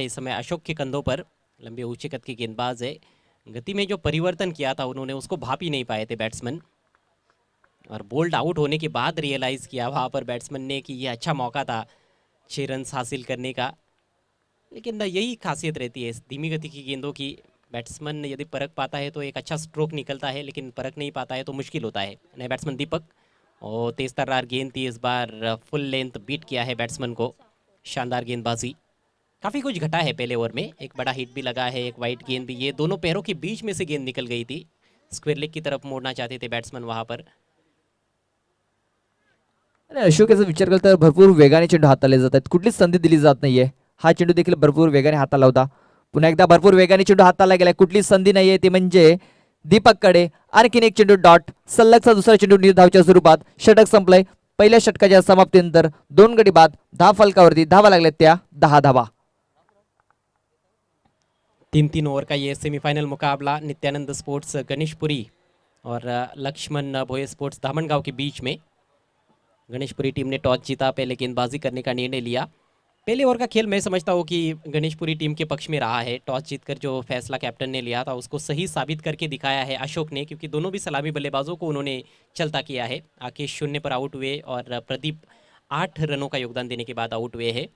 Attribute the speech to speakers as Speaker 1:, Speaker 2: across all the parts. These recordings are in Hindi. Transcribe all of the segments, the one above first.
Speaker 1: इस समय अशोक के कंधों पर, लंबे ऊंचे कद के गेंदबाज है। गति में जो परिवर्तन किया था उन्होंने, उसको भाप ही नहीं पाए थे बैट्समैन, और बोल्ड आउट होने के बाद रियलाइज़ किया वहाँ पर बैट्समैन ने कि ये अच्छा मौका था 6 रन हासिल करने का। लेकिन यही खासियत रहती है इस धीमी गति की गेंदों की। बैट्समैन यदि परख पाता है तो एक अच्छा स्ट्रोक निकलता है, लेकिन परख नहीं पाता है तो मुश्किल होता है। नए बैट्समैन दीपक, और तेज तर्रार गेंद थी, इस बार फुल लेंथ बीट किया है बैट्समैन को। शानदार गेंदबाजी, काफ़ी कुछ घटा है पहले ओवर में। एक बड़ा हिट भी लगा है, एक वाइट गेंद भी, ये दोनों पैरों के बीच में से गेंद निकल गई थी। स्क्वेयर लेग की तरफ मोड़ना चाहते थे बैट्समैन वहाँ पर।
Speaker 2: आणि अशोक याचा विचार केला तर भरपूर वेगाने चेंडू हाताळले जात आहेत, कुठलीच संधी दिली जात नाहीये. हा चेंडू देखील भरपूर वेगाने हाताळला होता. पुन्हा एकदा भरपूर वेगाने चेंडू हाताळला गेलाय, कुठलीच संधी नाहीये, ती म्हणजे दीपककडे. आणखीन एक चेंडू डॉट, सलगचा दुसरा चेंडू निर्धावच्या स्वरूपात. षटक संपलंय. पहिल्या षटकाच्या समाप्तीनंतर 2 गडी बाद, 10 फलकावरती धावा लागल्यात त्या 10 धावा.
Speaker 1: 3-3 ओवर का ये सेमीफाइनल मुकाबला नित्यानंद स्पोर्ट्स गणेशपुरी और लक्ष्मण भोये स्पोर्ट्स धामनगांव के बीच में। गणेशपुरी टीम ने टॉस जीता, पहले गेंदबाजी करने का निर्णय लिया। पहले ओवर का खेल मैं समझता हूँ कि गणेशपुरी टीम के पक्ष में रहा है। टॉस जीतकर जो फैसला कैप्टन ने लिया था उसको सही साबित करके दिखाया है अशोक ने, क्योंकि दोनों भी सलामी बल्लेबाजों को उन्होंने चलता किया है। आकेश 0 पर आउट हुए और प्रदीप 8 रनों का योगदान देने के बाद आउट हुए हैं।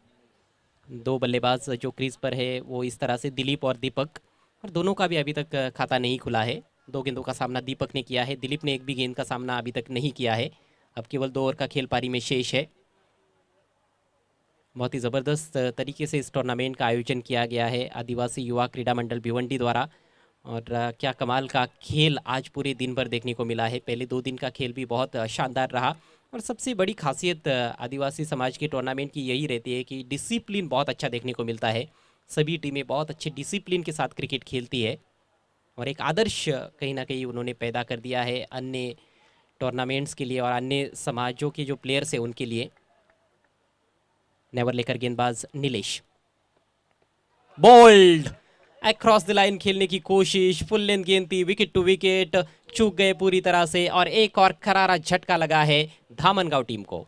Speaker 1: 2 बल्लेबाज जो क्रीज पर है वो इस तरह से दिलीप और दीपक, और दोनों का भी अभी तक खाता नहीं खुला है। 2 गेंदों का सामना दीपक ने किया है, दिलीप ने एक भी गेंद का सामना अभी तक नहीं किया है। अब केवल 2 ओवर का खेल पारी में शेष है। बहुत ही ज़बरदस्त तरीके से इस टूर्नामेंट का आयोजन किया गया है आदिवासी युवा क्रीड़ा मंडल भिवंडी द्वारा, और क्या कमाल का खेल आज पूरे दिन भर देखने को मिला है। पहले 2 दिन का खेल भी बहुत शानदार रहा, और सबसे बड़ी खासियत आदिवासी समाज के टूर्नामेंट की यही रहती है कि डिसिप्लिन बहुत अच्छा देखने को मिलता है। सभी टीमें बहुत अच्छे डिसिप्लिन के साथ क्रिकेट खेलती है, और एक आदर्श कहीं ना कहीं उन्होंने पैदा कर दिया है अन्य टूर्नामेंट्स के लिए और अन्य समाजों के जो प्लेयर्स हैं उनके लिए। नेवर लेकर गेंदबाज Nilesh, bowled across the line खेलने की कोशिश, फुल लेंथ गेंद थी, विकेट टू विकेट, चूक गए पूरी तरह से, और एक और करारा झटका लगा है धामनगांव टीम को।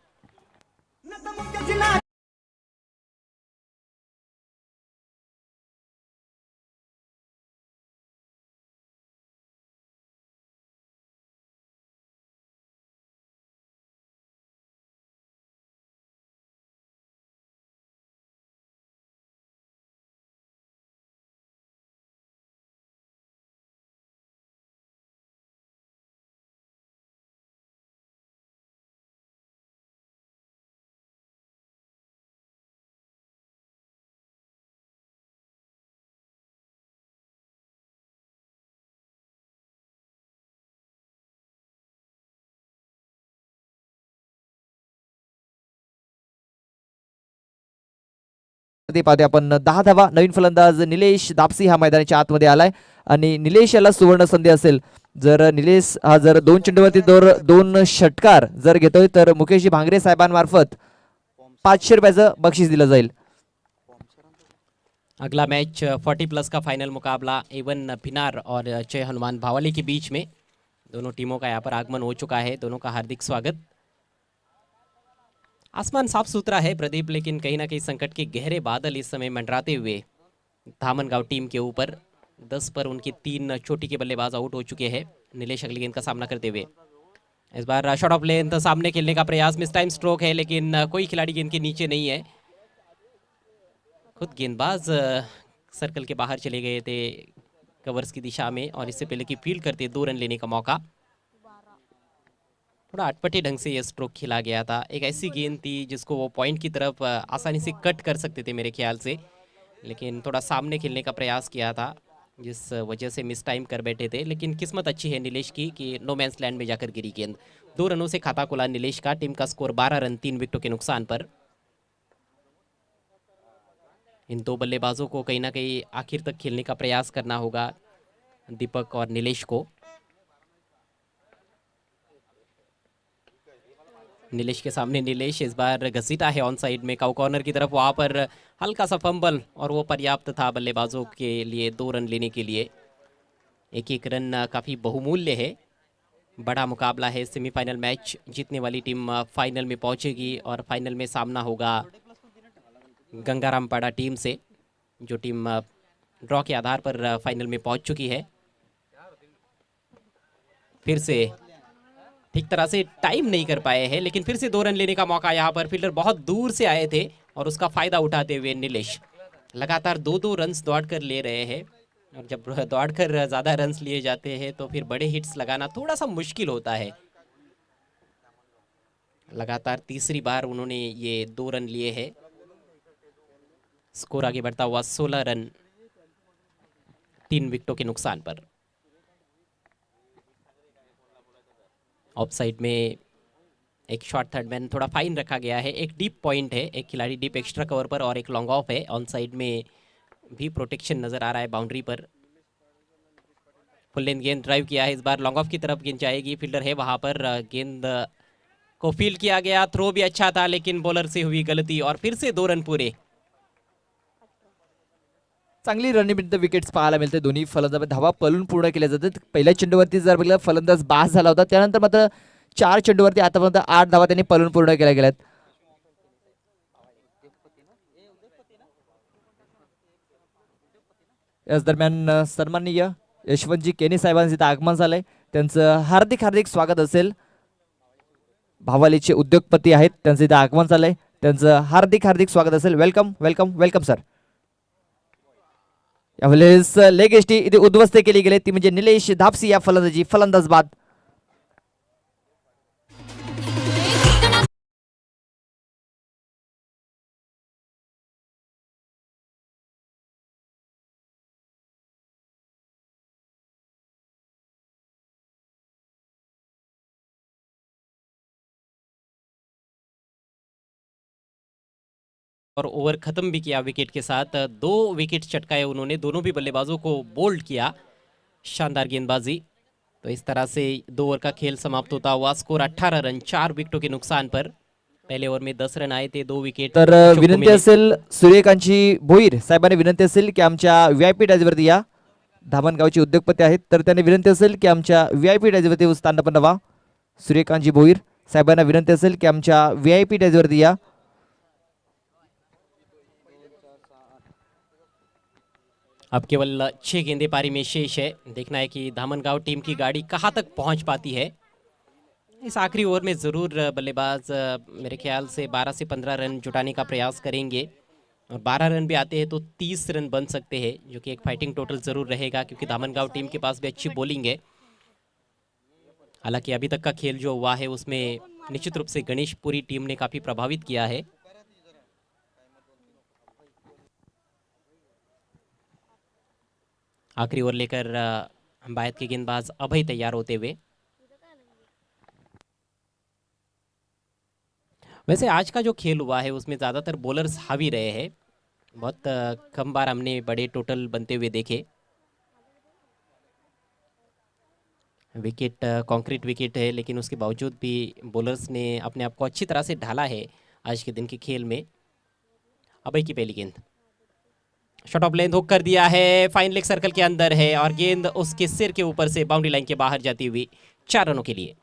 Speaker 2: ते पाहते आपण 10 धावा. नवीन फलंदाज निलेश दापसी हा मैदानाच्या आतमध्ये आलाय, आणि निलेश याला सुवर्ण संधी असेल. जर निलेश हा जर 2 चेंडूवरती 2 षटकार जर घेतोय तर मुकेशजी भांगरे साहेबांमार्फत 500 रुपयाचं बक्षीस दिलं जाईल.
Speaker 1: अगला मैच 40+ का फाइनल मुकाबला एवन भिनार और जय हनुमान भावाली के बीच में। दोनों टीमों का यहाँ पर आगमन हो चुका है, दोनों का हार्दिक स्वागत। आसमान साफ सुथरा है प्रदीप, लेकिन कहीं ना कहीं संकट के गहरे बादल इस समय मंडराते हुए धामनगांव टीम के ऊपर। 10 पर उनके 3 चोटी के बल्लेबाज आउट हो चुके हैं। नीलेश अगली गेंद का सामना करते हुए, इस बार शॉट ऑफ लेंथ सामने खेलने का प्रयास, मिस टाइम स्ट्रोक है, लेकिन कोई खिलाड़ी गेंद के नीचे नहीं है। खुद गेंदबाज सर्कल के बाहर चले गए थे कवर्स की दिशा में, और इससे पहले कि फील्ड करते 2 रन लेने का मौका। थोड़ा अटपटे ढंग से ये स्ट्रोक खेला गया था। एक ऐसी गेंद थी जिसको वो पॉइंट की तरफ आसानी से कट कर सकते थे मेरे ख्याल से, लेकिन थोड़ा सामने खेलने का प्रयास किया था, जिस वजह से मिस टाइम कर बैठे थे। लेकिन किस्मत अच्छी है नीलेश की कि नो मैंस लैंड में जाकर गिरी गेंद। 2 रनों से खाता खुला नीलेश का। टीम का स्कोर 12 रन 3 विकेटों के नुकसान पर। इन 2 बल्लेबाजों को कहीं ना कहीं आखिर तक खेलने का प्रयास करना होगा, दीपक और नीलेश को। नीलेश के सामने नीलेश इस बार घसीटा है ऑन साइड में काउ कॉर्नर की तरफ, वहाँ पर हल्का सा फंबल, और वो पर्याप्त था बल्लेबाजों के लिए 2 रन लेने के लिए। एक रन काफ़ी बहुमूल्य है। बड़ा मुकाबला है, सेमीफाइनल मैच। जीतने वाली टीम फाइनल में पहुंचेगी, और फाइनल में सामना होगा गंगारामपाड़ा टीम से। जो टीम ड्रॉ के आधार पर फाइनल में पहुंच चुकी है। फिर से ठीक तरह से टाइम नहीं कर पाए हैं, लेकिन फिर से 2 रन लेने का मौका यहाँ पर। फील्डर बहुत दूर से आए थे और उसका फायदा उठाते हुए नीलेश लगातार 2-2 रन्स दौड़ कर ले रहे हैं। और जब दौड़ कर ज़्यादा रन्स लिए जाते हैं तो फिर बड़े हिट्स लगाना थोड़ा सा मुश्किल होता है। लगातार तीसरी बार उन्होंने ये 2 रन लिए हैं। स्कोर आगे बढ़ता हुआ 16 रन 3 विकेटों के नुकसान पर। ऑफ साइड में एक शॉर्ट थर्ड मैन, थोड़ा फाइन रखा गया है। एक डीप पॉइंट है, एक खिलाड़ी डीप एक्स्ट्रा कवर पर और एक लॉन्ग ऑफ है। ऑन साइड में भी प्रोटेक्शन नजर आ रहा है बाउंड्री पर। फुल लेंथ गेंद ड्राइव किया है, इस बार लॉन्ग ऑफ की तरफ गेंद जाएगी। फील्डर है वहां पर, गेंद को फील्ड किया गया। थ्रो भी अच्छा था लेकिन बॉलर से हुई गलती और फिर से 2 रन पूरे।
Speaker 2: चांगली रणनीतिबद्ध विकेट्स पाहायला मिळते. दोन्ही फलंदाज धावा पळून पूर्ण केल्या जातात. पहिल्या चेंडूवरती जर बघितलं फलंदाज बाद झाला होता, त्यानंतर मात्र 4 चेंडूवरती आतापर्यंत 8 धावा त्यांनी पळून पूर्ण केल्या गेल्यात. याच दरम्यान सन्माननीय यशवंतजी केनी साहेबांचं इथं आगमन झालंय. त्यांचं हार्दिक हार्दिक स्वागत असेल. भावालीचे उद्योगपती आहेत, त्यांचं इथं आगमन झालंय. त्यांचं हार्दिक हार्दिक स्वागत असेल. Welcome welcome welcome sir. यावेळेस लेग एसटी इथे उद्ध्वस्त केली गेली, ती म्हणजे निलेश धापसी या फलंदाजी, फलंदाज बाद.
Speaker 1: और ओवर खत्म भी किया विकेट के साथ। 2 विकेट चटकाए उन्होंने, दोनों भी बल्लेबाजों को बोल्ड किया। शानदार गेंदबाजी। तो इस तरह से 2 ओवर का खेल समाप्त होता हुआ। स्कोर 18 रन 4 विकेटों के नुकसान पर। पहले ओवर में 10 रन आए थे, 2 विकेट
Speaker 2: तर
Speaker 1: अशोक को
Speaker 2: विनंती
Speaker 1: मिले।
Speaker 2: असेल सूर्यकांतजी भोईर साहेबांनी विनंती असेल की आमच्या व्हीआयपी डॅशवरती या. धामणगावचे उद्योगपती आहेत, तर त्यांनी विनंती असेल की आमच्या व्हीआयपी डॅशवरती स्थान व्हा. सूर्यकांतजी भोईर साहेबांना विनंती असेल की आमच्या व्हीआयपी डॅशवरती या.
Speaker 1: अब केवल 6 गेंदे पारी में शेष है। देखना है कि धामनगांव टीम की गाड़ी कहाँ तक पहुंच पाती है। इस आखिरी ओवर में ज़रूर बल्लेबाज मेरे ख्याल से 12 से 15 रन जुटाने का प्रयास करेंगे। और 12 रन भी आते हैं तो 30 रन बन सकते हैं, जो कि एक फाइटिंग टोटल ज़रूर रहेगा, क्योंकि धामनगांव टीम के पास भी अच्छी बॉलिंग है। हालांकि अभी तक का खेल जो हुआ है उसमें निश्चित रूप से गणेशपुरी टीम ने काफ़ी प्रभावित किया है। आखिरी ओवर लेकर अंबायत के गेंदबाज अभय तैयार होते हुए। वैसे आज का जो खेल हुआ है उसमें ज़्यादातर बॉलर्स हावी रहे हैं। बहुत कम बार हमने बड़े टोटल बनते हुए देखे। विकेट कंक्रीट विकेट है, लेकिन उसके बावजूद भी बॉलर्स ने अपने आप को अच्छी तरह से ढाला है आज के दिन के खेल में। अभय की पहली गेंद शॉट ऑफ लेंथ हुक कर दिया है, फाइन लेग सर्कल के अंदर है और गेंद उसके सिर के ऊपर से बाउंड्री लाइन के बाहर जाती हुई 4 रनों के लिए।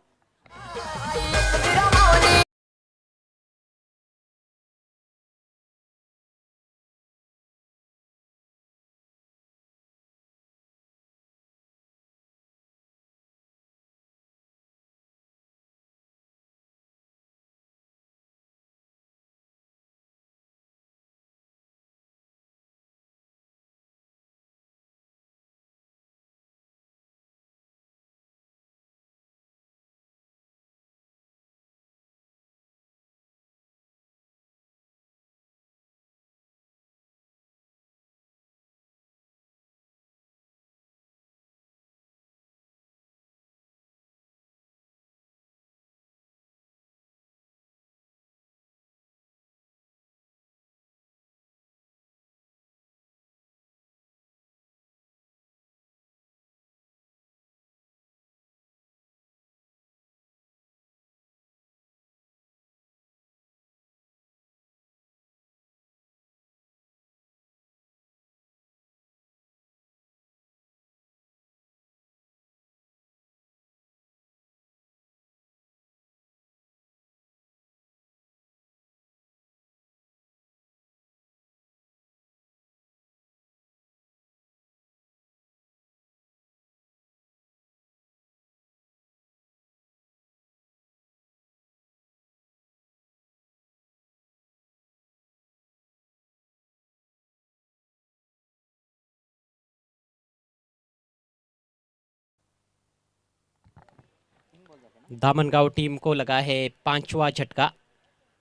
Speaker 1: दामनगांव टीम को लगा है 5वां झटका,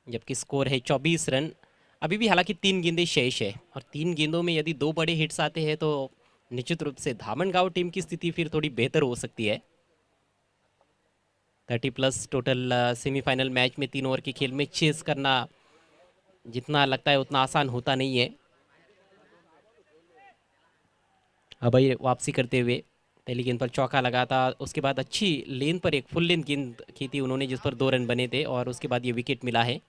Speaker 1: जबकि स्कोर है 24 रन। अभी भी हालांकि 3 गेंदें शेष है और 3 गेंदों में यदि 2 बड़े हिट्स आते हैं तो निश्चित रूप से दामनगांव टीम की स्थिति फिर थोड़ी बेहतर हो सकती है। 30+ टोटल सेमीफाइनल मैच में 3 ओवर के खेल में चेस करना जितना लगता है उतना आसान होता नहीं है। अब ये वापसी करते हुए पहली गेंद पर चौका लगा था, उसके बाद अच्छी लेन पर एक फुल लेंथ गेंद की थी उन्होंने जिस पर 2 रन बने थे और उसके बाद ये विकेट मिला है।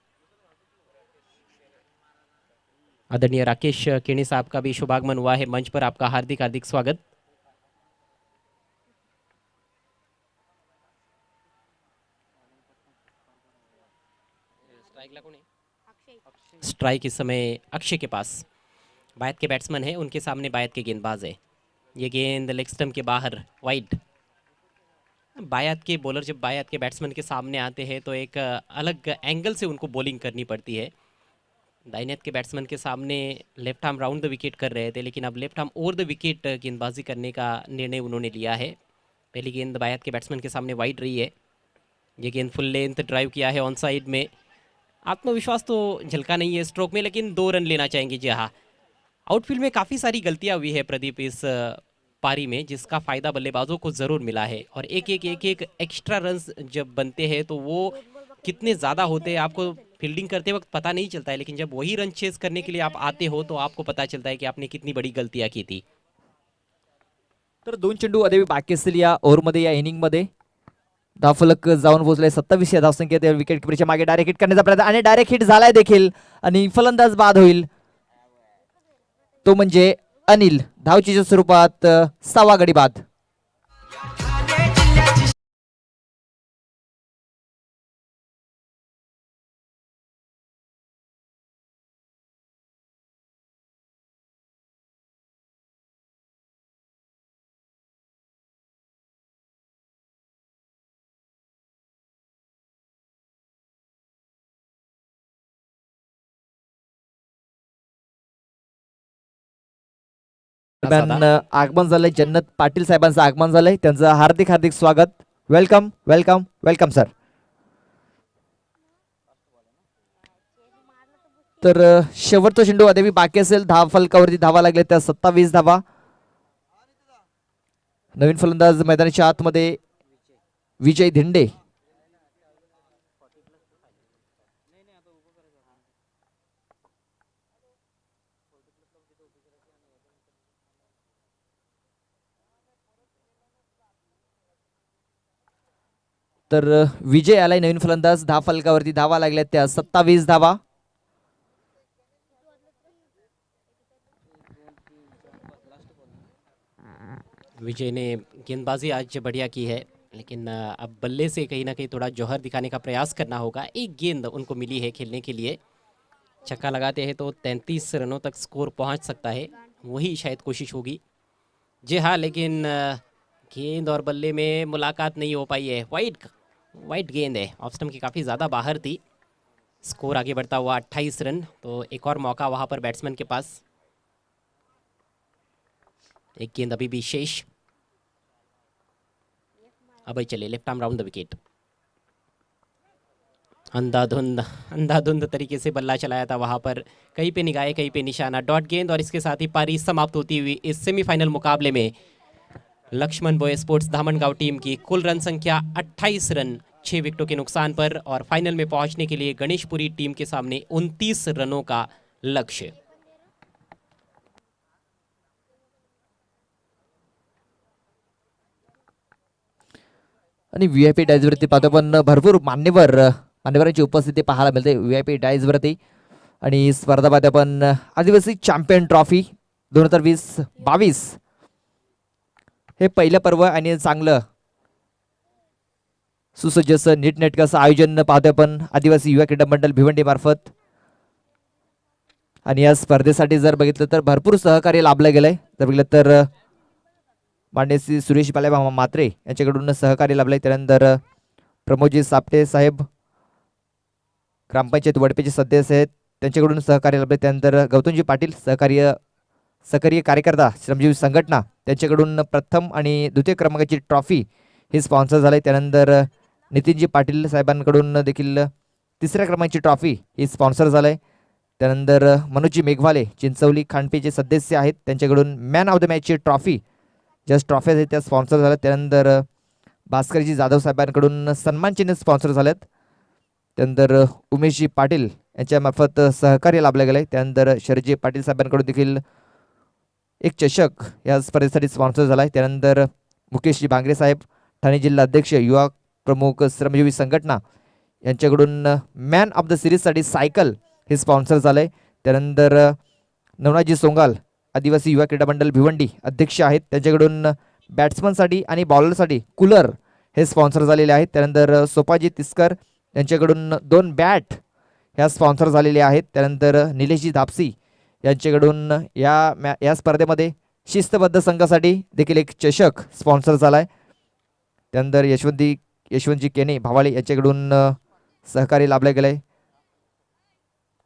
Speaker 1: आदरणीय राकेश केणी साहब का भी शुभागमन हुआ है मंच पर, आपका हार्दिक हार्दिक स्वागत। स्ट्राइक इस समय अक्षय के पास, बायत के बैट्समैन है, उनके सामने बायत के गेंदबाज है। ये गेंद लेग स्टंप के बाहर वाइड। बायत के बॉलर जब बायत के बैट्समैन के सामने आते हैं तो एक अलग एंगल से उनको बॉलिंग करनी पड़ती है। दाहिने हाथ के बैट्समैन के सामने left arm round the wicket कर रहे थे, लेकिन अब left arm over the wicket गेंदबाजी करने का निर्णय उन्होंने लिया है। पहली गेंद बायत के बैट्समैन के सामने वाइड रही है। ये गेंद फुल लेंथ ड्राइव किया है ऑन साइड में। आत्मविश्वास तो झलका नहीं है स्ट्रोक में, लेकिन 2 रन लेना चाहेंगे। जी हाँ, आउटफील्ड में काफ़ी सारी गलतियां हुई है प्रदीप इस पारी में, जिसका फ़ायदा बल्लेबाजों को ज़रूर मिला है। और एक एक एक्स्ट्रा रन्स जब बनते हैं तो वो कितने ज़्यादा होते हैं आपको फील्डिंग करते वक्त पता नहीं चलता है, लेकिन जब वही रन चेस करने के लिए आप आते हो तो आपको पता चलता है कि आपने कितनी बड़ी गलतियां की थी।
Speaker 2: तर 2 चेंडू अद्याप बाकी असलेल्या या ओव्हरमध्ये या इनिंगमध्ये धावफलक जाऊन पोहोचले 27 या धावसंख्येत विकेट किपरच्या मागे डायरेक्ट हिट करण्याचा प्रयत्न आणि डायरेक्ट हिट झालाय देखील आणि फलंदाज बाद होईल, तो म्हणजे अनिल। धावचीच्या स्वरूपात 6वा गडी बाद। दरम्यान आगमन झालंय, जन्नत पाटील साहेबांचं आगमन झालंय, त्यांचं हार्दिक हार्दिक स्वागत। Welcome welcome welcome sir. तर शेवटचा चेंडू अद्याप बाकी असेल, धाव फलकावरती धावा लागले त्या 27 धावा। नवीन फलंदाज मैदानाच्या आतमध्ये विजय धिंडे। तर विजय आलाय नवीन फलंदाज, धाव फलकावरती धावा लागल्या त्या 27 धावा।
Speaker 1: विजय ने गेंदबाजी आज बढ़िया की है, लेकिन अब बल्ले से कहीं ना कहीं थोड़ा जौहर दिखाने का प्रयास करना होगा। एक गेंद उनको मिली है खेलने के लिए, छक्का लगाते हैं तो 33 रनों तक स्कोर पहुंच सकता है, वही शायद कोशिश होगी। जी हाँ, लेकिन गेंद और बल्ले में मुलाकात नहीं हो पाई है। वाइड गेंद है, ऑफ स्टंप की काफ़ी ज़्यादा बाहर थी। स्कोर आगे बढ़ता हुआ 28 रन, तो एक और मौका वहाँ पर बैट्समैन के पास। एक गेंद अभी भी शेष। अब चले left arm round the wicket. अंधाधुंध तरीके से बल्ला चलाया था वहां पर, कहीं पे निगाहे कहीं पे निशाना। डॉट गेंद और इसके साथ ही पारी समाप्त होती हुई इस सेमीफाइनल मुकाबले में Laxman boy sports Dhamangaon team की कुल रन संख्या 28 रन 6 विकेटों के नुकसान पर, और फाइनल में पहुंचने के लिए गणेशपुरी टीम के सामने 29 रनों का लक्ष्य।
Speaker 2: आणि व्हीआयपी डायज वरती पाहतो पण भरपूर मान्यवरांची उपस्थिती पाहायला मिळते व्हीआयपी डायज वरती। आणि स्पर्धा पाहतो पण आदिवासी चॅम्पियन ट्रॉफी 2020-22 हे पहिलं पर्व आणि चांगलं सुसज्ज असं नीटनेटकं असं आयोजन पाहतोय पण आदिवासी युवा क्रीडा मंडळ भिवंडी मार्फत। आणि या स्पर्धेसाठी जर बघितलं तर भरपूर सहकार्य लाभलं गेलंय। जर बघितलं तर माननीय श्री सुरेश बालेबा मात्रे यांच्याकडून सहकार्य लाभलंय। त्यानंतर प्रमोदजी सापटे साहेब ग्रामपंचायत वडपेचे सदस्य आहेत, त्यांच्याकडून सहकार्य लाभले। त्यानंतर गौतमजी पाटील सक्रिय कार्यकर्ता श्रमजीवी संघटना, त्यांच्याकडून प्रथम आणि द्वितीय क्रमांकाची ट्रॉफी हे स्पॉन्सर झाले। त्यानंतर नितीनजी पाटील साहेबांकडून देखील तिसऱ्या क्रमांकाची ट्रॉफी ही स्पॉन्सर झालं आहे. त्यानंतर मनोजी मेघवाले चिंचवली खांडपेचे सदस्य आहेत, त्यांच्याकडून मॅन ऑफ द मॅचची ट्रॉफी जस्ट ट्रॉफी आहेत त्या स्पॉन्सर झाल्या. त्यानंतर भास्करजी जाधव साहेबांकडून सन्मान चिन्ह स्पॉन्सर झालेत. त्यानंतर उमेशजी पाटील यांच्यामार्फत सहकार्य लाभलं गेलं आहे. त्यानंतर शरदजी पाटील साहेबांकडून देखील एक चषक या स्पर्धेसाठी स्पॉन्सर झाला आहे. त्यानंतर मुकेशजी भांगरे साहेब ठाणे जिल्हा अध्यक्ष युवा प्रमुख श्रमजीवी संघटना यांच्याकडून मॅन ऑफ द सिरीजसाठी सायकल हे स्पॉन्सर झालं आहे. त्यानंतर नवनाथजी सोंगाल आदिवासी युवा क्रीडा मंडळ भिवंडी अध्यक्ष आहेत, त्यांच्याकडून बॅट्समनसाठी आणि बॉलरसाठी कूलर हे स्पॉन्सर झालेले आहेत. त्यानंतर सोपाजी तिस्कर यांच्याकडून 2 बॅट ह्या स्पॉन्सर झालेले आहेत. त्यानंतर निलेशजी धापसी यांच्याकडून या स्पर्धेमध्ये शिस्तबद्ध संघासाठी देखील एक चषक स्पॉन्सर झाला आहे. त्यानंतर यशवंतजी केने भावाळे यांच्याकडून सहकार्य लाभलं गेलं आहे.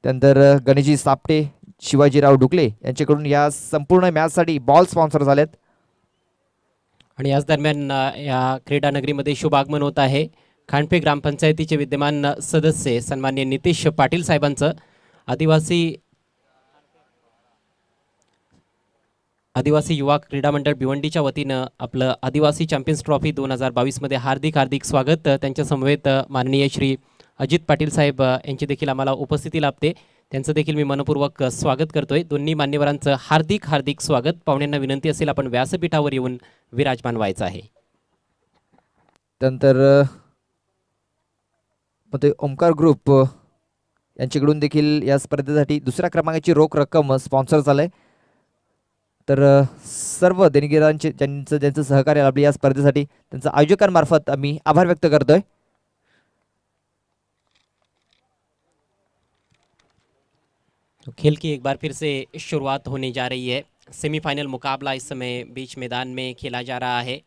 Speaker 2: त्यानंतर गणेशजी सापटे शिवाजीराव डुकले यांच्याकडून या संपूर्ण मॅचसाठी बॉल स्पॉन्सर झालेत.
Speaker 1: आणि याच दरम्यान या क्रीडा नगरीमध्ये शुभ आगमन होत आहे. खांडपे ग्रामपंचायतीचे विद्यमान सदस्य सन्मान्य नितेश पाटील साहेबांचं आदिवासी युवा क्रीडा मंडळ भिवंडीच्या वतीनं आपलं आदिवासी चॅम्पियन्स ट्रॉफी 2022 मध्ये हार्दिक स्वागत. त्यांच्या समवेत माननीय श्री अजित पाटील साहेब यांची देखील आम्हाला उपस्थिती लाभते. त्यांचं देखील मी मनपूर्वक स्वागत करतोय. दोन्ही मान्यवरांचं हार्दिक स्वागत. पाहुण्यांना विनंती असेल आपण व्यासपीठावर येऊन विराजमान व्हायचं आहे.
Speaker 2: त्यानंतर ते ओमकार ग्रुप यांच्याकडून देखील या स्पर्धेसाठी दुसऱ्या क्रमांकाची रोख रक्कम स्पॉन्सर झालंय. तर सर्व देणगीदारांचे ज्यांचं सहकार्य लाभले या स्पर्धेसाठी त्यांचं आयोजकांमार्फत आम्ही आभार व्यक्त करतोय.
Speaker 1: तो खेल की एक बार फिर से शुरुआत होने जा रही है. सेमीफाइनल मुकाबला इस समय बीच मैदान में खेला जा रहा है.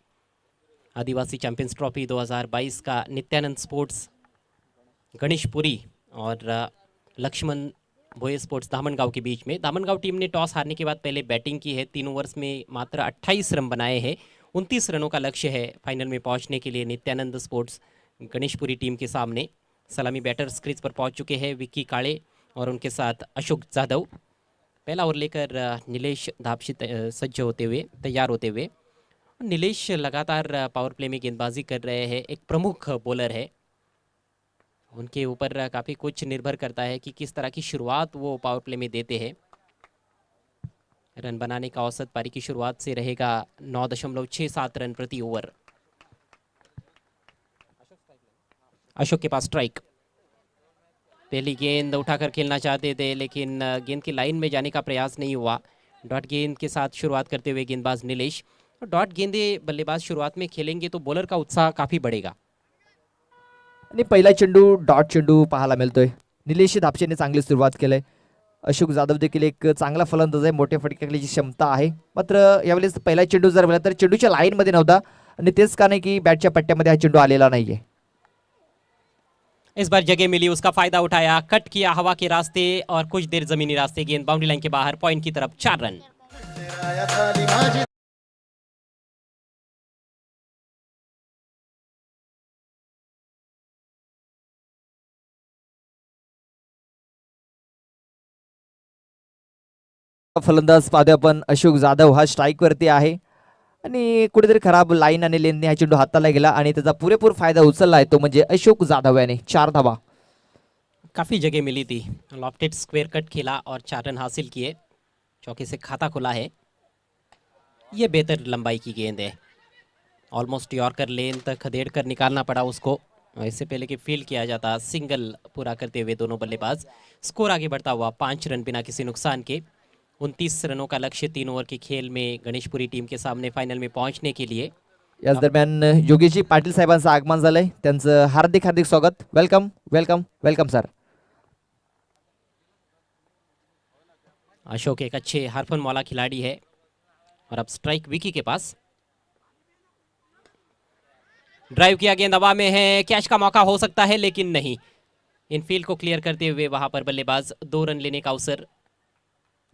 Speaker 1: आदिवासी चैंपियंस ट्रॉफी 2022 का नित्यानंद स्पोर्ट्स गणेशपुरी और लक्ष्मण भोये स्पोर्ट्स दामनगांव के बीच में. दामनगांव टीम ने टॉस हारने के बाद पहले बैटिंग की है. 3 ओवर्स में मात्र 28 रन बनाए हैं. 29 रनों का लक्ष्य है फाइनल में पहुंचने के लिए नित्यानंद स्पोर्ट्स गणेशपुरी टीम के सामने. सलामी बैटर्स क्रीज पर पहुंच चुके हैं विक्की काळे और उनके साथ अशोक जाधव. पहला ओवर लेकर नीलेश धापसी तैयार होते हुए. नीलेश लगातार पावर प्ले में गेंदबाजी कर रहे हैं. एक प्रमुख बॉलर है, उनके ऊपर काफ़ी कुछ निर्भर करता है कि किस तरह की शुरुआत वो पावर प्ले में देते हैं. रन बनाने का औसत पारी की शुरुआत से रहेगा 9.67 रन प्रति ओवर. अशोक के पास स्ट्राइक. पहली गेंद उठाकर खेलना चाहते थे लेकिन गेंद की लाइन में जाने का प्रयास नहीं हुआ. डॉट गेंद के साथ शुरुआत करते हुए गेंदबाज नीलेश. डॉट गेंदें बल्लेबाज शुरुआत में खेलेंगे तो बॉलर का उत्साह काफ़ी बढ़ेगा.
Speaker 2: आणि पहिला चेंडू डॉट चेंडू पाहायला मिळतोय. निलेश धापशेने चांगली सुरुवात केली. अशोक जाधव देखील एक चांगला फलंदाज आहे, मोठ्या फटके खेळण्याची क्षमता आहे. मात्र यावेळेस पहिला चेंडू जर मिळाला तर चेंडूच्या लाईनमध्ये नव्हता आणि तेच कारण आहे की बॅटच्या पट्ट्यामध्ये हा चेंडू आलेला नाहीये.
Speaker 1: इस बार जगह मिली, उसका फायदा उठाया, कट किया हवा के रास्ते और कुछ देर जमीनी रास्ते. गेंद बाउंड्री लाइन के बाहर, पॉइंट की तरफ. 4 रन.
Speaker 2: फलंदाज पाहतोय आपण अशोक जाधव हा स्ट्राईक वरती आहे आणि कुठेतरी खराब लाईन आणि लेनने हा चेंडू हाताला गेला आणि त्याचा पुरेपूर फायदा उचलला आहे तो म्हणजे अशोक जाधव याने. 4 धावा.
Speaker 1: काफ़ी जगह मिली थी. लॉफ्टेड स्क्वायर कट खेला और 4 रन हासिल किए. चौके से खाता खुला है. ये बेहतर लंबाई की गेंद है. ऑलमोस्ट यॉर्कर लेन तक खदेड़ कर निकालना पड़ा उसको. इससे पहले कि फील्ड किया जाता. सिंगल पूरा करते हुए दोनों बल्लेबाज. स्कोर आगे बढ़ता हुआ 5 रन बिना किसी नुकसान के. 29 रनों का लक्ष्य 3 ओवर के खेल में गणेशपुरी टीम के सामने फाइनल में पहुंचने के लिए.
Speaker 2: याच दरम्यान योगेशजी पाटील साहेबांचं आगमन झालंय. त्यांचं हार्दिक स्वागत. Welcome welcome welcome sir.
Speaker 1: Ashok एक अच्छे हरफन मौला खिलाड़ी है और अब स्ट्राइक विकी के पास. ड्राइव किया, गेंद हवा में है. कैच का मौका हो सकता है लेकिन नहीं. इनफील्ड को क्लियर करते हुए वहां पर बल्लेबाज 2 रन लेने का अवसर.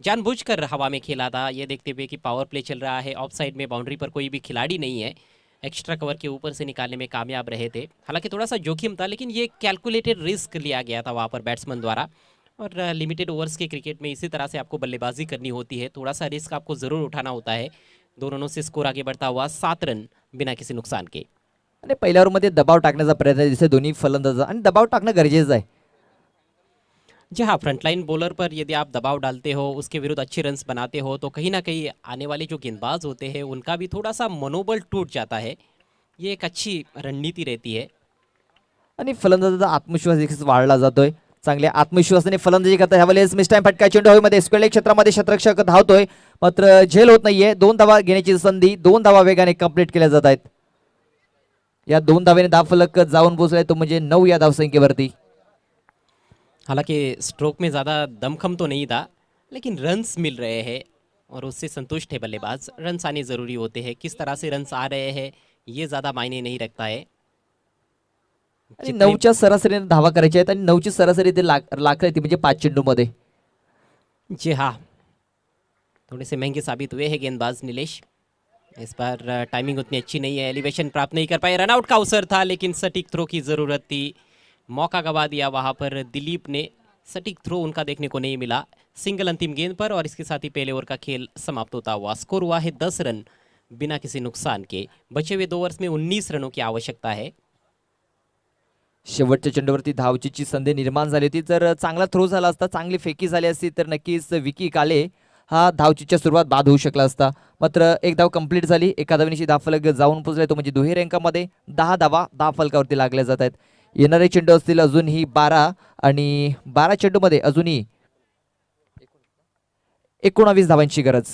Speaker 1: जानबूझकर हवा में खेला था, ये देखते हुए कि पावर प्ले चल रहा है. ऑफ साइड में बाउंड्री पर कोई भी खिलाड़ी नहीं है. एक्स्ट्रा कवर के ऊपर से निकालने में कामयाब रहे थे। हालांकि थोड़ा सा जोखिम था, लेकिन ये कैलकुलेटेड रिस्क लिया गया था वहाँ पर बैट्समैन द्वारा। और लिमिटेड ओवर्स के क्रिकेट में इसी तरह से आपको बल्लेबाजी करनी होती है, थोड़ा सा रिस्क आपको ज़रूर उठाना होता है। 2 रनों से स्कोर आगे बढ़ता हुआ 7 रन बिना किसी नुकसान के।
Speaker 2: आणि पहिल्या ओव्हरमध्ये दबाव टाकण्याचा प्रयत्न आहे, जिथे दोन्ही फलंदाज आणि दबाव टाकणं गरजेचं आहे.
Speaker 1: जी हाँ, फ्रंटलाइन बॉलर पर यदि आप दबाव डालते हो, उसके विरुद्ध अच्छे रन्स बनाते हो, तो कहीं ना कहीं आने वाले जो गेंदबाज होते हैं उनका भी थोड़ा सा मनोबल टूट जाता है। ये एक अच्छी रणनीति रहती है।
Speaker 2: आणि फलंदाजाचा आत्मविश्वास देखील वाढला जातोय. चांगल्या आत्मविश्वासाने फलंदाजी करता ह्यावेळेस मिस टाइम फटका चेंडू हवेमध्ये स्क्वेअर क्षेत्रामध्ये शतरक्षक धावतोय, मात्र झेल होत नाहीये. 2 धावा घेण्याची संधी, 2 धावा वेगाने कंप्लीट केल्या जात आहेत. या 2 धावेने धावफलक जाऊन पोहोचलाय तो म्हणजे 9 या धावसंख्येवरती.
Speaker 1: हालांकि स्ट्रोक में ज़्यादा दमखम तो नहीं था, लेकिन रन्स मिल रहे हैं और उससे संतुष्ट है बल्लेबाज। रन्स आने ज़रूरी होते हैं, किस तरह से रन्स आ रहे हैं ये ज़्यादा मायने नहीं रखता है।
Speaker 2: आणि
Speaker 1: जितने
Speaker 2: 9च्या सरासरीने धावा करायच्या आहेत आणि 9ची सरासरी ते लागते ती म्हणजे 5 चेंडूमध्ये.
Speaker 1: जी हाँ, थोड़े से महंगे साबित हुए हैं गेंदबाज नीलेश। इस बार टाइमिंग उतनी अच्छी नहीं है, एलिवेशन प्राप्त नहीं कर पाए। रनआउट का अवसर था, लेकिन सटीक थ्रो की ज़रूरत थी। मौका गवा दिया वहाँ पर दिलीप ने, सटीक थ्रो उनका देखने को नहीं मिला। सिंगल अंतिम गेंद पर और इसके साथ ही पहले ओवर का खेल समाप्त होता हुआ। स्कोर हुआ है 10 रन बिना किसी नुकसान के। बचे हुए 2 ओवर्स में 19 रनों की आवश्यकता है।
Speaker 2: शेवटच्या चेंडूवरती धावचीची संधी निर्माण झाली होती. जर चांगला थ्रो झाला असता, चांगली फेकी झाली असती तर नक्कीच विकी काले हा धावचीच्या सुरुवात बाद होऊ शकला असता. मात्र एक धाव कंप्लीट झाली. एका धावेनिशी धावफलक जाऊन पोहोचले, तो म्हणजे दुहेरी अंकामध्ये 10 धावा धावफलकावरती लागल्या जात आहेत. येणारे चेंडू असतील अजूनही 12 आणि 12 चेंडूमध्ये अजूनही 19 धावांची गरज.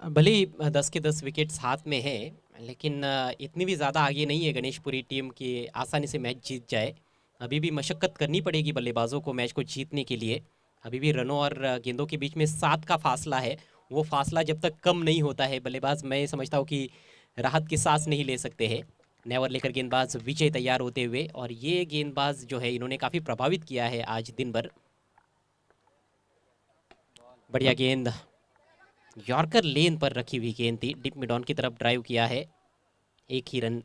Speaker 1: भले ही 10 के 10 विकेट्स हाथ में है, लेकिन इतनी भी ज़्यादा आगे नहीं है गणेशपुरी टीम की आसानी से मैच जीत जाए। अभी भी मशक्क़त करनी पड़ेगी बल्लेबाजों को मैच को जीतने के लिए। अभी भी रनों और गेंदों के बीच में 7 का फासला है। वो फासला जब तक कम नहीं होता है, बल्लेबाज मैं समझता हूँ कि राहत की सांस नहीं ले सकते हैं। नेवर लेकर गेंदबाज विजय तैयार होते हुए, और ये गेंदबाज जो है इन्होंने काफ़ी प्रभावित किया है आज दिन भर। बढ़िया गेंद, यॉर्कर लेन पर रखी हुई गेंद थी, डिप मिड ऑन की तरफ ड्राइव किया है। एक ही रन,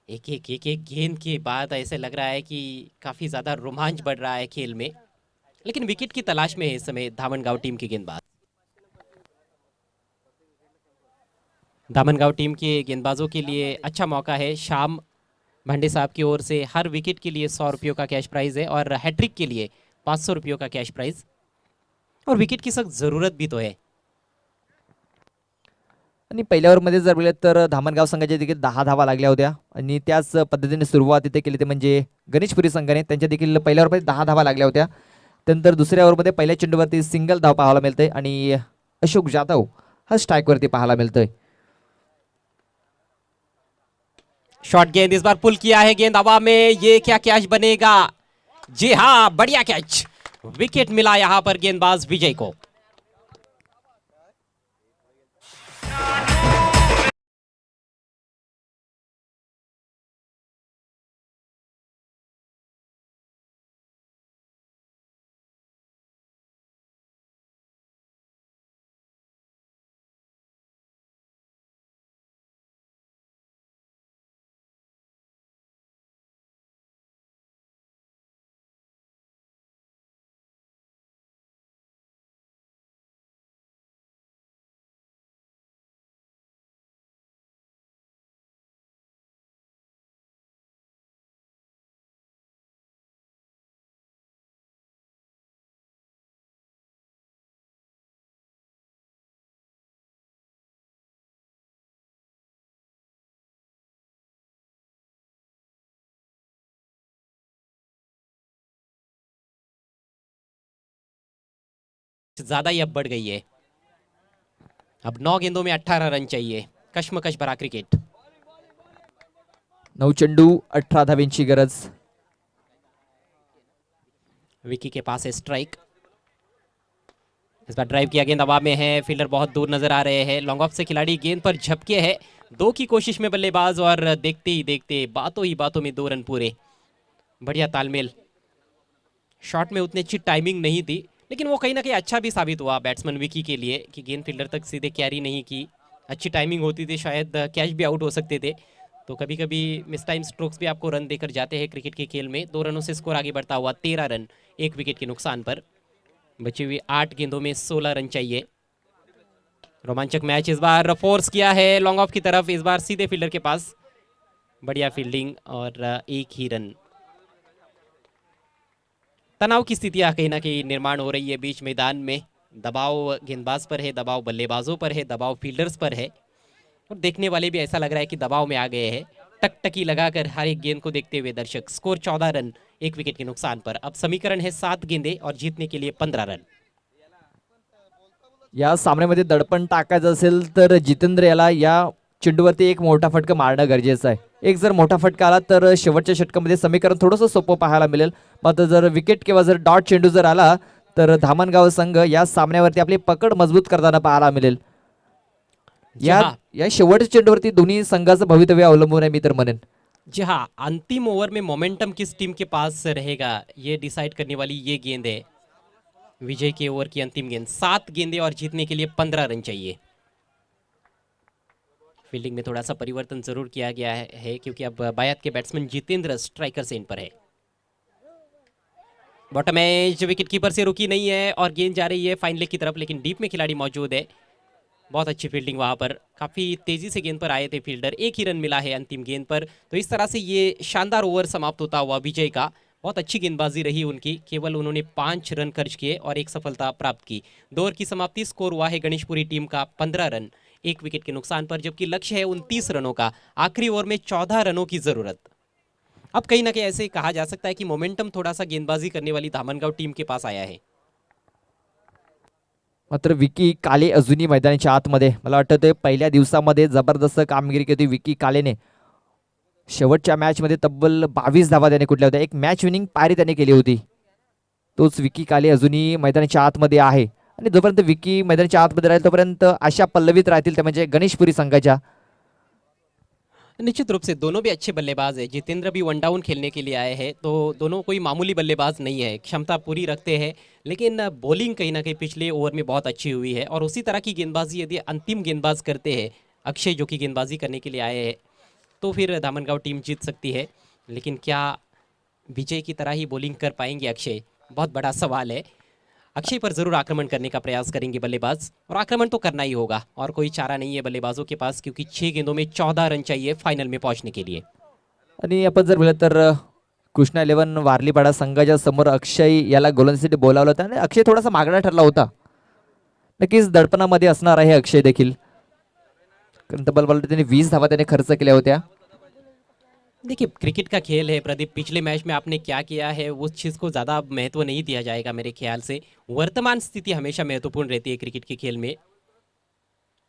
Speaker 1: एक गेंद के बाद ऐसे लग रहा है कि काफ़ी ज़्यादा रोमांच बढ़ रहा है खेल में, लेकिन विकेट की तलाश में है इस समय धामनगांव टीम के गेंदबाज। धामनगांव टीम के गेंदबाजों के लिए अच्छा मौका है। श्याम भांडे साहब की ओर से हर विकेट के लिए 100 रुपयों का कैश प्राइज है और हैट्रिक के लिए 500 रुपयों का कैश प्राइज, और विकेट की सख्त ज़रूरत भी तो है।
Speaker 2: आणि पहिल्या ओव्हरमध्ये जर बोलले तर धामणगाव संघाच्या देखील 10 धावा लागल्या होत्या आणि त्याच पद्धतीने सुरुवात इथे केली ते म्हणजे गणेशपुरी संघाने. त्यांच्या देखील पहिल्या ओव्हरमध्ये 10 धावा लागल्या होत्या. त्यानंतर दुसऱ्या ओव्हरमध्ये पहिल्या चेंडूवरती सिंगल धाव पाहायला मिळते आणि अशोक जाधव हा स्ट्राईकवरती पाहायला मिळतोय.
Speaker 1: शॉर्ट गेंद इस बार पुल किया है, गेंद हवा में, ये क्या कैच बनेगा? जी हाँ, बढ़िया कैच, विकेट मिला यहां पर गेंदबाज विजय को। ज्यादा ही अब बढ़ गई है। अब 9 गेंदों में 18 रन चाहिए। कश्मकश भरा क्रिकेट।
Speaker 2: 9 चेंडू 18 धावेंची गरज.
Speaker 1: विकी के पास है स्ट्राइक। इस बार ड्राइव किया, गेंद हवा में है, फील्डर बहुत दूर नजर आ रहे हैं। लॉन्ग ऑफ से खिलाड़ी गेंद पर झपके है, 2 की कोशिश में बल्लेबाज, और देखते ही देखते बातों ही बातों में 2 रन पूरे। बढ़िया तालमेल। शॉट में उतनी अच्छी टाइमिंग नहीं थी, लेकिन वो कहीं ना कहीं अच्छा भी साबित हुआ बैट्समैन विकी के लिए कि गेंद फील्डर तक सीधे कैरी नहीं की, अच्छी टाइमिंग होती थी शायद कैच भी आउट हो सकते थे। तो कभी कभी मिस टाइम स्ट्रोक्स भी आपको रन देकर जाते हैं क्रिकेट के खेल में। 2 रनों से स्कोर आगे बढ़ता हुआ 13 रन 1 विकेट के नुकसान पर। बची हुई 8 गेंदों में 16 रन चाहिए। रोमांचक मैच इस बार फोर्स किया है लॉन्ग ऑफ की तरफ, इस बार सीधे फील्डर के पास। बढ़िया फील्डिंग और 1 ही रन। तनाव की स्थितियां कहीं ना कहीं निर्माण हो रही है बीच मैदान में। दबाव गेंदबाज पर है, दबाव बल्लेबाजों पर है, दबाव फील्डर्स पर है और देखने वाले भी ऐसा लग रहा है कि दबाव में आ गए हैं। टकटकी लगाकर हर एक गेंद को देखते हुए दर्शक। स्कोर 14 रन 1 विकेट के नुकसान पर। अब समीकरण है 7 गेंदे और जीतने के लिए 15 रन।
Speaker 2: या सामन्यामध्ये दडपण टाकायचं असेल तर जितेंद्र याला या चेंडूवरती एक मोठा फटका मारणं गरजेचं आहे. एक जर मोठा फटका आला तर शेवटच्या षटकामध्ये समीकरण थोडंसं सोपं पाहायला मिळेल. मात्र जर विकेट किंवा जर डॉट चेंडू जर आला तर धामणगाव संघ या सामन्यावरती आपली पकड मजबूत करताना पाहायला मिळेल. या शेवटच्या चेंडूवरती दोन्ही संघाचं भवितव्य अवलंबून आहे मी तर म्हणेन.
Speaker 1: जी हाँ, अंतिम ओवर में मोमेंटम किस टीम के पास रहेगा ये डिसाइड करने वाली ये गेंद है। विजय के ओवर की अंतिम गेंद। 7 गेंदे और जीतने के लिए 15 रन चाहिए। फील्डिंग में थोड़ा सा परिवर्तन जरूर किया गया है क्योंकि अब बायत के बैट्समैन जितेंद्र स्ट्राइकर सेन पर है। बॉटम एज विकेट कीपर से रुकी नहीं है और गेंद जा रही है फाइन लेग की तरफ, लेकिन डीप में खिलाड़ी मौजूद है। बहुत अच्छी फील्डिंग वहां पर, काफ़ी तेज़ी से गेंद पर आए थे फील्डर। 1 ही रन मिला है अंतिम गेंद पर। तो इस तरह से ये शानदार ओवर समाप्त होता हुआ विजय का। बहुत अच्छी गेंदबाजी रही उनकी, केवल उन्होंने 5 रन खर्च किए और एक सफलता प्राप्त की। 2 ओवर की समाप्ति। स्कोर हुआ है गणेशपुरी टीम का 15 रन 1 विकेट के नुकसान पर, जबकि लक्ष्य है 29 रनों का। आखिरी ओवर में 14 रनों की ज़रूरत। अब कहीं ना कहीं ऐसे कहा जा सकता है कि मोमेंटम थोड़ा सा गेंदबाजी करने वाली धामणगाव टीम के पास आया है।
Speaker 2: मात्र विकी काले अजूनही मैदानाच्या आतमध्ये. मला वाटतं ते पहिल्या दिवसामध्ये जबरदस्त कामगिरी केली विकी कालेने. शेवटच्या मॅचमध्ये तब्बल 22 धावा त्याने कुठल्या होत्या. एक मॅच विनिंग पारी त्याने केली होती. तोच विकी काले अजूनही मैदानाच्या आतमध्ये आहे आणि जोपर्यंत विकी मैदानाच्या आतमध्ये राहील तोपर्यंत आशा पल्लवित राहतील ते म्हणजे गणेशपुरी संघाच्या.
Speaker 1: निश्चित रूप से दोनों भी अच्छे बल्लेबाज हैं। जितेंद्र भी वन डाउन खेलने के लिए आए हैं, तो दोनों कोई मामूली बल्लेबाज नहीं है, क्षमता पूरी रखते हैं। लेकिन बॉलिंग कहीं ना कहीं पिछले ओवर में बहुत अच्छी हुई है और उसी तरह की गेंदबाजी यदि अंतिम गेंदबाज करते हैं अक्षय, जो कि गेंदबाजी करने के लिए आए हैं, तो फिर धामणगांव टीम जीत सकती है। लेकिन क्या विजय की तरह ही बॉलिंग कर पाएंगे अक्षय, बहुत बड़ा सवाल है। अक्षय पर जरूर आक्रमण करने का प्रयास करेंगे बल्लेबाज और आक्रमण तो करना ही होगा और कोई चारा नहीं है बल्लेबाजों के पास, क्योंकि 6 गेंदों में 14 रन चाहिए फाइनल में पहुंचने के लिए।
Speaker 2: आणि आपण जर बोललं तर कृष्णा 11 वारलीपाडा संघाच्या समोर अक्षय याला गोलंदाजीसाठी बोलावलं होतं आणि अक्षय थोडासा मागणा ठरला होता. नक्कीच दडपणामध्ये असणार आहे अक्षय देखील, कारण तब्बल त्याने 20 धावा त्याने खर्च केल्या होत्या.
Speaker 1: देखिए, क्रिकेट का खेल है प्रदीप, पिछले मैच में आपने क्या किया है उस चीज़ को ज़्यादा महत्व नहीं दिया जाएगा मेरे ख्याल से। वर्तमान स्थिति हमेशा महत्वपूर्ण रहती है क्रिकेट के खेल में।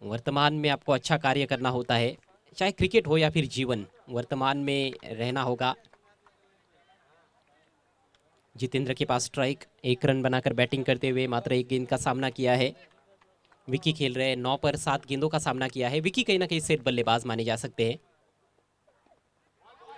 Speaker 1: वर्तमान में आपको अच्छा कार्य करना होता है, चाहे क्रिकेट हो या फिर जीवन, वर्तमान में रहना होगा। जितेंद्र के पास स्ट्राइक, 1 रन बनाकर बैटिंग करते हुए मात्र 1 गेंद का सामना किया है। विकी खेल रहे हैं 9 पर 7 गेंदों का सामना किया है। विकी कहीं ना कहीं सेट बल्लेबाज माने जा सकते हैं।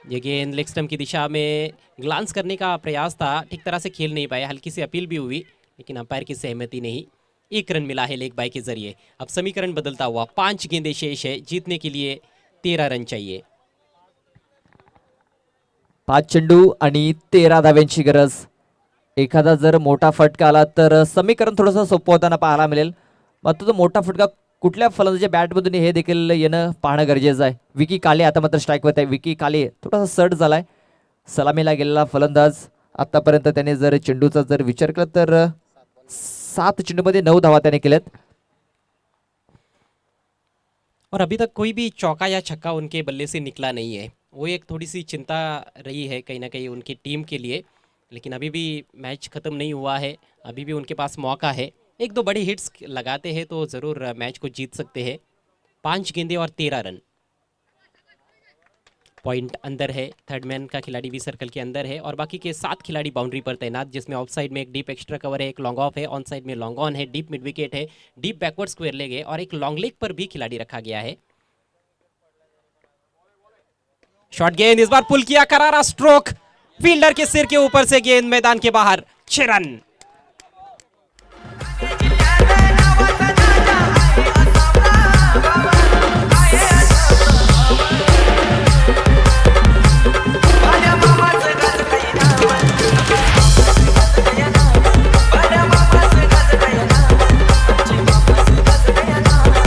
Speaker 1: ये गेंद लेग स्टंप की दिशा में ग्लांस करने का प्रयास था, ठीक तरह से खेल नहीं पाया, हल्की सी अपील भी हुई लेकिन अंपायर की सहमति नहीं। 1 रन मिला है लेग बाय के जरिए। अब समीकरण बदलता हुआ 5 गेंदें शेष है, जीतने के लिए 13 रन चाहिए।
Speaker 2: 5 चेंडू आणि 13 धाव्यांची गरज. एखादा जर मोठा फटका आला तर समीकरण थोडंसं सोपं होताना पाहायला मिळेल. मात्र तो मोठा फटका कुठल्या फलंदाजाच्या बॅटमधून हे देखील येणं पाहणं गरजेचं आहे. विकी काले आता मात्र स्ट्राईकवर आहे. विकी काले थोडासा सट झालाय. सलामीला गेलेला फलंदाज. आतापर्यंत त्याने जर चेंडूचा जर विचार केला तर 7 चेंडूमध्ये 9 धावा त्याने केल्यात.
Speaker 1: और अभी तक कोई भी चौका या छक्का उनके बल्ले से निकला नहीं है। वो एक थोड़ी सी चिंता रही है कहीं ना कहीं उनकी टीम के लिए, लेकिन अभी भी मैच ख़त्म नहीं हुआ है, अभी भी उनके पास मौका है। 1-2 बड़ी हिट्स लगाते हैं तो ज़रूर मैच को जीत सकते हैं। 5 गेंदे और 13 रन। पॉइंट अंदर है, थर्ड मैन का खिलाड़ी भी सर्कल के अंदर है और बाकी के 7 खिलाड़ी बाउंड्री पर तैनात, जिसमें ऑफ साइड में एक डीप एक्स्ट्रा कवर है, एक लॉन्ग ऑफ है, ऑन साइड में लॉन्ग ऑन है, डीप मिड विकेट है, डीप बैकवर्ड स्क्वायर लेग है और एक लॉन्ग लेग पर भी खिलाड़ी रखा गया है। शॉर्ट गेंद, इस बार पुल किया, करारा स्ट्रोक, फील्डर के सिर के ऊपर से गेंद मैदान के बाहर। 6 रन।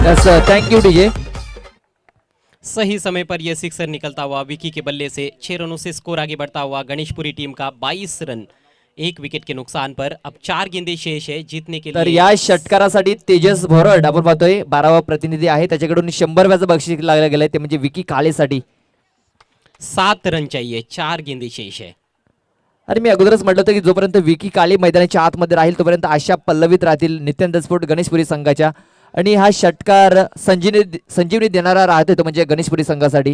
Speaker 2: Thank you DJ.
Speaker 1: सही समय पर यह सिक्सर निकलता हुआ विकी के बल्ले से 6 रनों से स्कोर आगे बढ़ता हुआ गणेशपुरी टीम का 22 रन 1 विकेट के नुकसान पर। अब 4 गेंदे शेष है जीतने के
Speaker 2: तर
Speaker 1: लिए।
Speaker 2: या षटकारासाठी तेजस भोरड आपण पाहतोय 12वा प्रतिनिधी आहे, त्याच्याकडून 100 बक्षीस लागलं गेलंय, ते म्हणजे विकी काळेसाठी
Speaker 1: 7 रन चाहिए, 4 गेंदे शेष है।
Speaker 2: आणि मी अगोदरच म्हटलं होतं की जोपर्यंत विकी काळे मैदानाच्या आतमध्ये राहील तोपर्यंत आशा पल्लवित राहतील नित्यानंद स्पोर्ट गणेशपुरी संघाच्या। आणि हा षटकार संजीवनी देणारा राहतोय तो म्हणजे गणेशपुरी संघासाठी।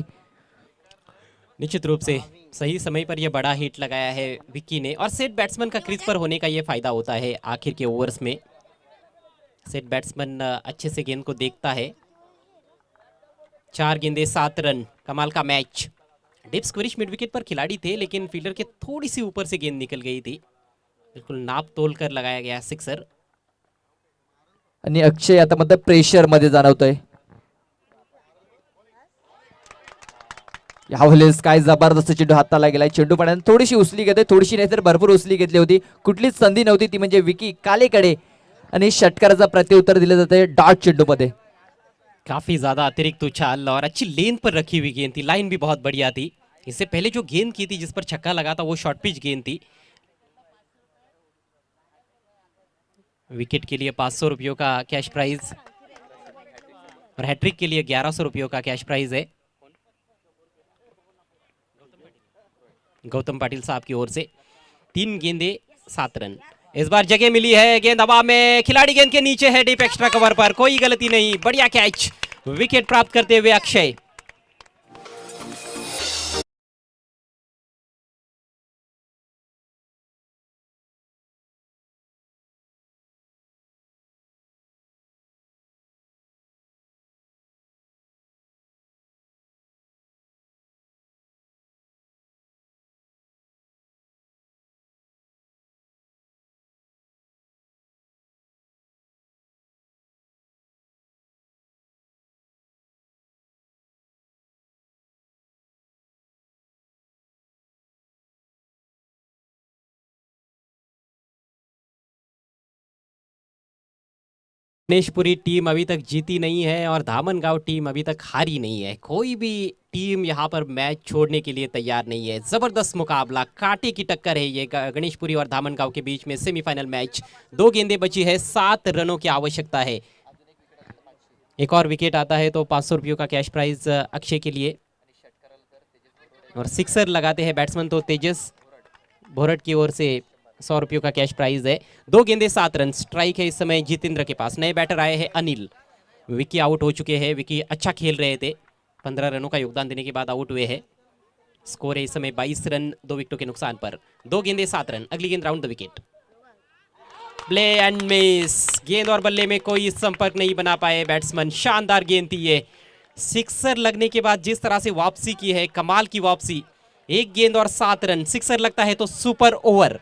Speaker 1: निश्चित रूप से सही समय पर यह बड़ा हिट लगाया है विक्की ने, और सेट बैट्समैन का क्रीज पर होने का यह फायदा होता है आखिर के ओवर्स में। सेट बैट्समैन अच्छे से गेंद को देखता है। 4 गेंदे 7 रन, कमाल का मैच। डिप स्क्विरिश मिड विकेट पर खिलाड़ी थे लेकिन फील्डर के थोड़ी सी ऊपर से गेंद निकल गई थी। बिल्कुल नाप तोल कर लगाया गया सिक्सर।
Speaker 2: आणि अक्षय आता मतलब प्रेशर मध्ये जाणवतोय। यावेळेस काय जबरदस्त चेंडू हाताला गेलाय। चेंडू पाण्याने थोडीशी उसली घेते, थोडीशी नाही तर भरपूर उसली घेतली होती। कुठलीच संधी नव्हती ती म्हणजे विकी कालेकडे, आणि षटकाराचा प्रत्युत्तर दिलं जाते डॉट चेंडू मध्ये।
Speaker 1: काफी ज्यादा अतिरिक्त उछाल और अच्छी लेन पर रखी हुई गेंद थी। लाइन भी बहुत बढ़िया थी। इससे पहले जो गेंद की थी जिस पर छक्का लगा था वो शॉर्ट पिच गेंद थी। विकेट के लिए 500 रुपयों का कैश प्राइज और हैट्रिक के लिए 1100 रुपयों का कैश प्राइज है गौतम पाटिल साहब की ओर से। 3 गेंदे 7 रन। इस बार जगह मिली है, गेंद हवा में, खिलाड़ी गेंद के नीचे है डीप एक्स्ट्रा कवर पर, कोई गलती नहीं, बढ़िया कैच, विकेट प्राप्त करते हुए अक्षय। गणेशपुरी टीम अभी तक जीती नहीं है और धामनगांव टीम अभी तक हारी नहीं है। कोई भी टीम यहाँ पर मैच छोड़ने के लिए तैयार नहीं है। जबरदस्त मुकाबला, कांटे की टक्कर है ये गणेशपुरी और धामनगांव के बीच में सेमीफाइनल मैच। 2 गेंदें बची है, 7 रनों की आवश्यकता है। एक और विकेट आता है तो 500 रुपयों का कैश प्राइज अक्षय के लिए, और सिक्सर लगाते हैं बैट्समैन तो तेजस भोरट की ओर से 100 रुपयों का कैश प्राइज है। 2 गेंदे 7 रन, स्ट्राइक है इस समय जितेंद्र के पास। नए बैटर आए हैं अनिल। विकी आउट हो चुके हैं। विकी अच्छा खेल रहे थे, 15 रनों का योगदान देने के बाद आउट हुए हैं। स्कोर है इस समय 22 रन 2 विकेटों के नुकसान पर। 2 गेंदे 7 रन, अगली गेंद round the wicket. Play and miss, गेंद और बल्ले में कोई संपर्क नहीं बना पाए बैट्समैन। शानदार गेंद थी ये। सिक्सर लगने के बाद जिस तरह से वापसी की है, कमाल की वापसी। 1 गेंद और 7 रन, सिक्सर लगता है तो सुपर ओवर।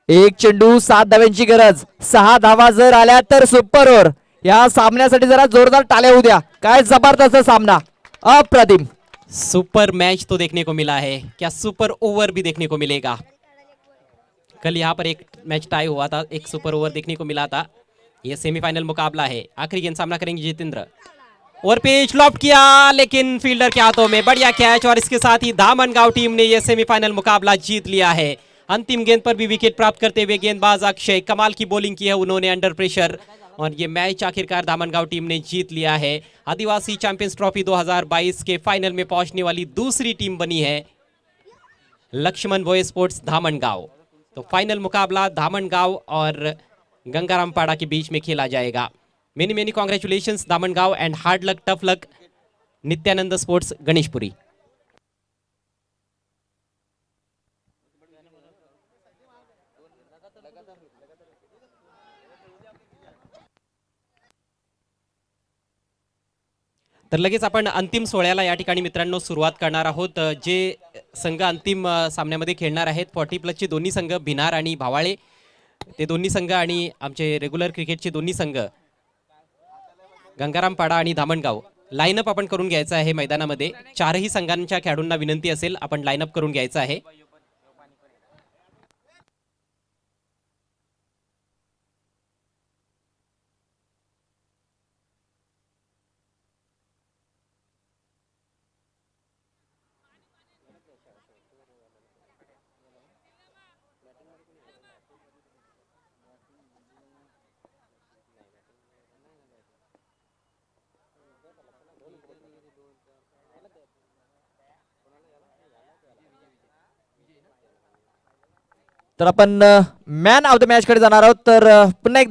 Speaker 2: एक चेंडू 7 धाव्यांची गरज, 6 धावा जर आल्या तर सुपर ओव्हर। या सामन्यासाठी जरा जोरदार टाळ्या होऊ द्या। काय जबरदस्त सामना, अप्रतिम।
Speaker 1: सुपर मैच तो देखने को मिला है, क्या सुपर ओवर भी देखने को मिलेगा? कल यहाँ पर एक मैच टाई हुआ था, एक सुपर ओवर देखने को मिला था। यह सेमीफाइनल मुकाबला है। आखिरी गेंद सामना करेंगे जितेंद्र। ओवर पिच लॉफ्ट किया लेकिन फील्डर के हाथों में, बढ़िया कैच, और इसके साथ ही धामनगांव टीम ने यह सेमीफाइनल मुकाबला जीत लिया है। अंतिम गेंद पर भी विकेट प्राप्त करते हुए गेंदबाज अक्षय, कमाल की बॉलिंग की है उन्होंने अंडर प्रेशर, और ये मैच आखिरकार धामनगांव टीम ने जीत लिया है। आदिवासी चैंपियंस ट्रॉफी 2022 के फाइनल में पहुंचने वाली दूसरी टीम बनी है लक्ष्मण भोये स्पोर्ट्स धामनगांव। तो फाइनल मुकाबला धामनगांव और गंगारामपाड़ा के बीच में खेला जाएगा। Many many congratulations Dhamangaon and hard luck tough luck Nityanand sports Ganeshpuri. तर लगेच आपण अंतिम सोहळ्याला या ठिकाणी मित्रांनो सुरुवात करणार आहोत। जे संघ अंतिम सामन्यामध्ये खेळणार आहेत 40+ चे दोन्ही संघ भिनार आणि भावाळे, ते दोन्ही संघ आणि आमचे रेग्युलर क्रिकेटचे दोन्ही संघ गंगारामपाडा आणि धामणगाव। लाईनअप आपण करून घ्यायचं आहे मैदानामध्ये। चारही संघांच्या खेळाडूंना विनंती असेल आपण लाईनअप करून घ्यायचं आहे।
Speaker 2: तर आपण मॅन ऑफ द मॅच कडे जाणार आहोत. तर पुन्हा एकदा